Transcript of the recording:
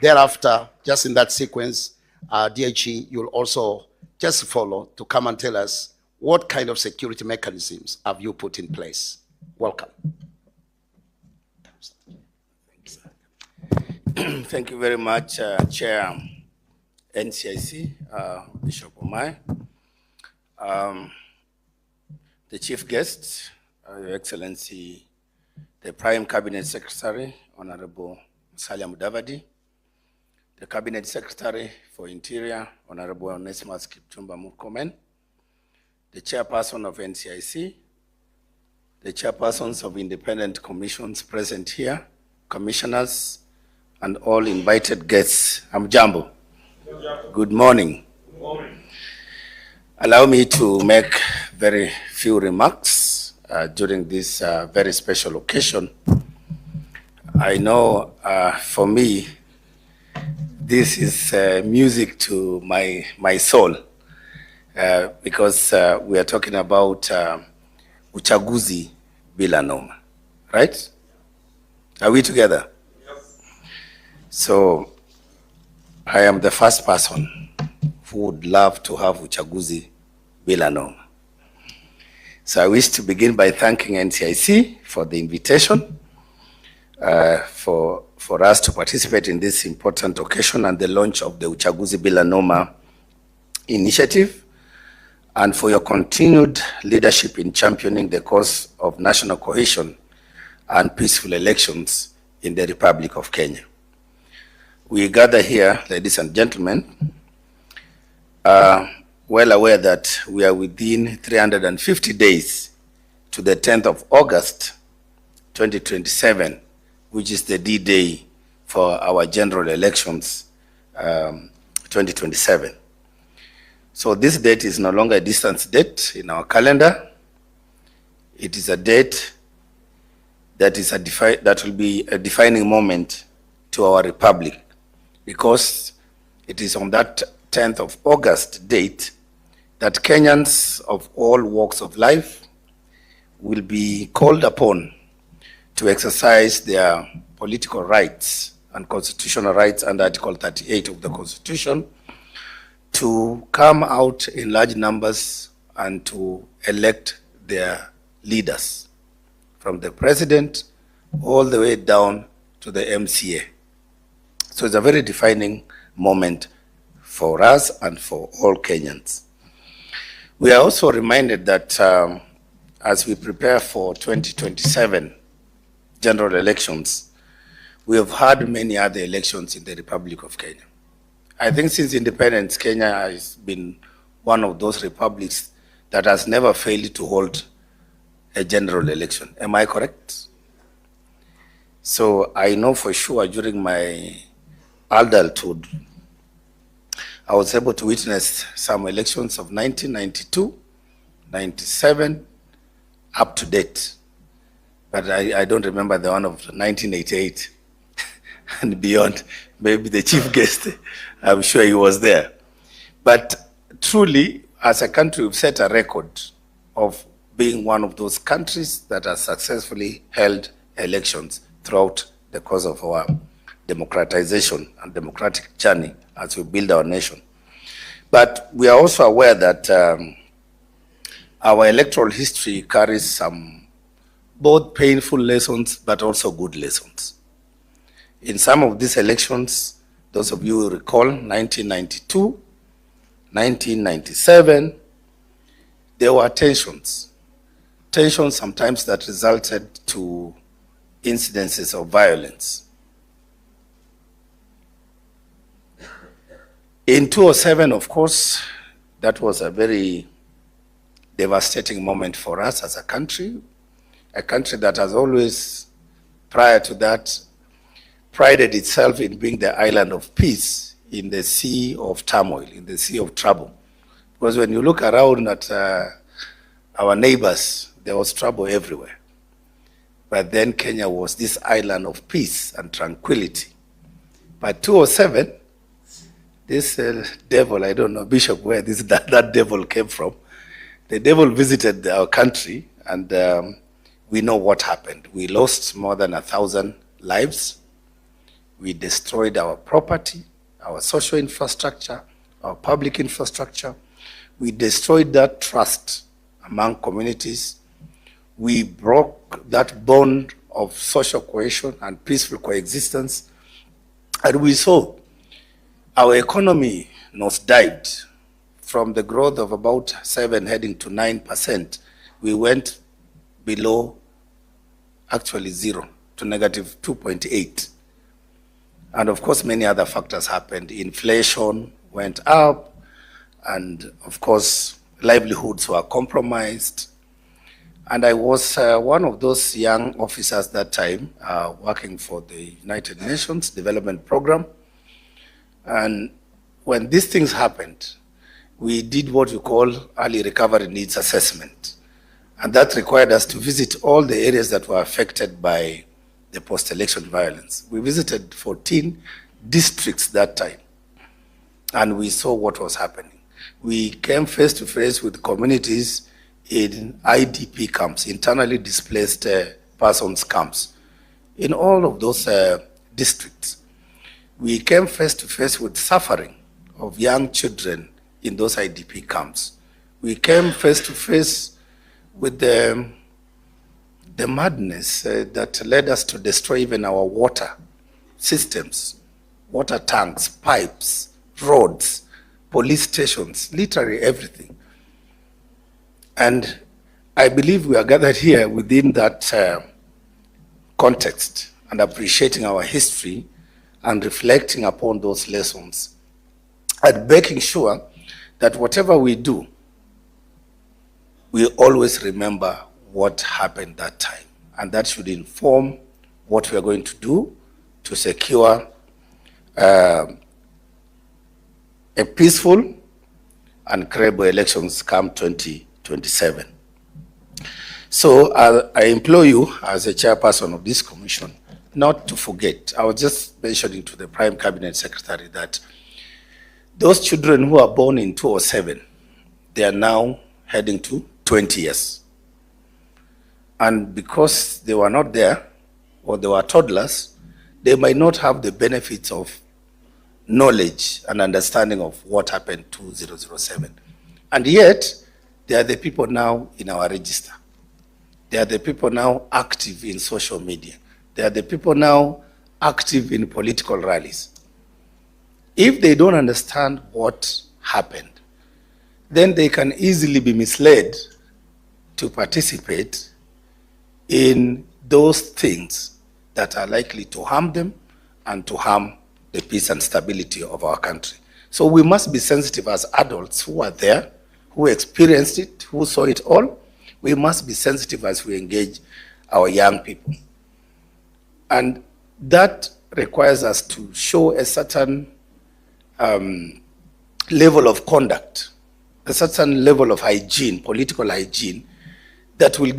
thereafter, just in that sequence, DHE, you'll also just follow to come and tell us what kind of security mechanisms have you put in place. Welcome. Thank you very much, Chair NCIC, Bishop Omai, the Chief Guest, Your Excellency, the Prime Cabinet Secretary, Honorable Musalia Mudavadi, the Cabinet Secretary for Interior, Honorable Onesimus Kipchumba Murkomen, the Chairperson of NCIC, the Chairpersons of Independent Commissions present here, Commissioners, and all invited guests. Hamjambo. Good morning. Good morning. Allow me to make very few remarks during this very special occasion. I know for me, this is music to my soul because we are talking about uchaguzi bila noma, right? Are we together? So I am the first person who would love to have uchaguzi bila noma. So I wish to begin by thanking NCIC for the invitation for us to participate in this important occasion and the launch of the Uchaguzi Bila Noma initiative, and for your continued leadership in championing the cause of national cohesion and peaceful elections in the Republic of Kenya. We gather here, ladies and gentlemen, well aware that we are within 350 days to the 10th of August, 2027, which is the D-Day for our general elections, 2027. So this date is no longer a distant date in our calendar. It is a date that is that will be a defining moment to our republic, because it is on that 10th of August date that Kenyans of all walks of life will be called upon to exercise their political rights and constitutional rights under Article 38 of the Constitution, to come out in large numbers and to elect their leaders, from the president all the way down to the MCA. So it's a very defining moment for us and for all Kenyans. We are also reminded that as we prepare for 2027 general elections, we have had many other elections in the Republic of Kenya. I think since independence, Kenya has been one of those republics that has never failed to hold a general election. Am I correct? So I know for sure during my adulthood, I was able to witness some elections of 1992, 97, up to date. But I don't remember the one of 1988 and beyond. Maybe the chief guest, I'm sure he was there. But truly, as a country, we've set a record of being one of those countries that has successfully held elections throughout the course of our democratization and democratic journey as we build our nation. But we are also aware that our electoral history carries some both painful lessons, but also good lessons. In some of these elections, those of you who recall, 1992, 1997, there were tensions sometimes that resulted to incidences of violence. In 2007, of course, that was a very devastating moment for us as a country that has always, prior to that, prided itself in being the island of peace in the sea of turmoil, in the sea of trouble. Because when you look around at our neighbors, there was trouble everywhere. But then Kenya was this island of peace and tranquility. But 2007, this devil, I don't know, Bishop, where that devil came from, the devil visited our country, and we know what happened. We lost more than 1,000 lives. We destroyed our property, our social infrastructure, our public infrastructure. We destroyed that trust among communities. We broke that bond of social cohesion and peaceful coexistence. And we saw our economy nosedived from the growth of about 7 heading to 9%. We went below, actually 0, to negative 2.8. And of course, many other factors happened. Inflation went up, and of course, livelihoods were compromised. And I was one of those young officers that time working for the United Nations Development Program. And when these things happened, we did what we call early recovery needs assessment. And that required us to visit all the areas that were affected by the post-election violence. We visited 14 districts that time, and we saw what was happening. We came face to face with communities in IDP camps, internally displaced persons camps, in all of those districts. We came face to face with suffering of young children in those IDP camps. We came face to face with the madness that led us to destroy even our water systems, water tanks, pipes, roads, police stations, literally everything. And I believe we are gathered here within that context and appreciating our history and reflecting upon those lessons and making sure that whatever we do, we always remember what happened that time. And that should inform what we are going to do to secure a peaceful and credible elections come 2027. So I implore you as a chairperson of this commission not to forget. I was just mentioning to the Prime Cabinet Secretary that those children who are born in 2007, they are now heading to 20 years. And because they were not there, or they were toddlers, they might not have the benefits of knowledge and understanding of what happened 2007. And yet, they are the people now in our register. They are the people now active in social media. They are the people now active in political rallies. If they don't understand what happened, then they can easily be misled to participate in those things that are likely to harm them and to harm the peace and stability of our country. So we must be sensitive as adults who are there, who experienced it, who saw it all. We must be sensitive as we engage our young people. And that requires us to show a certain level of conduct, a certain level of hygiene, political hygiene, that will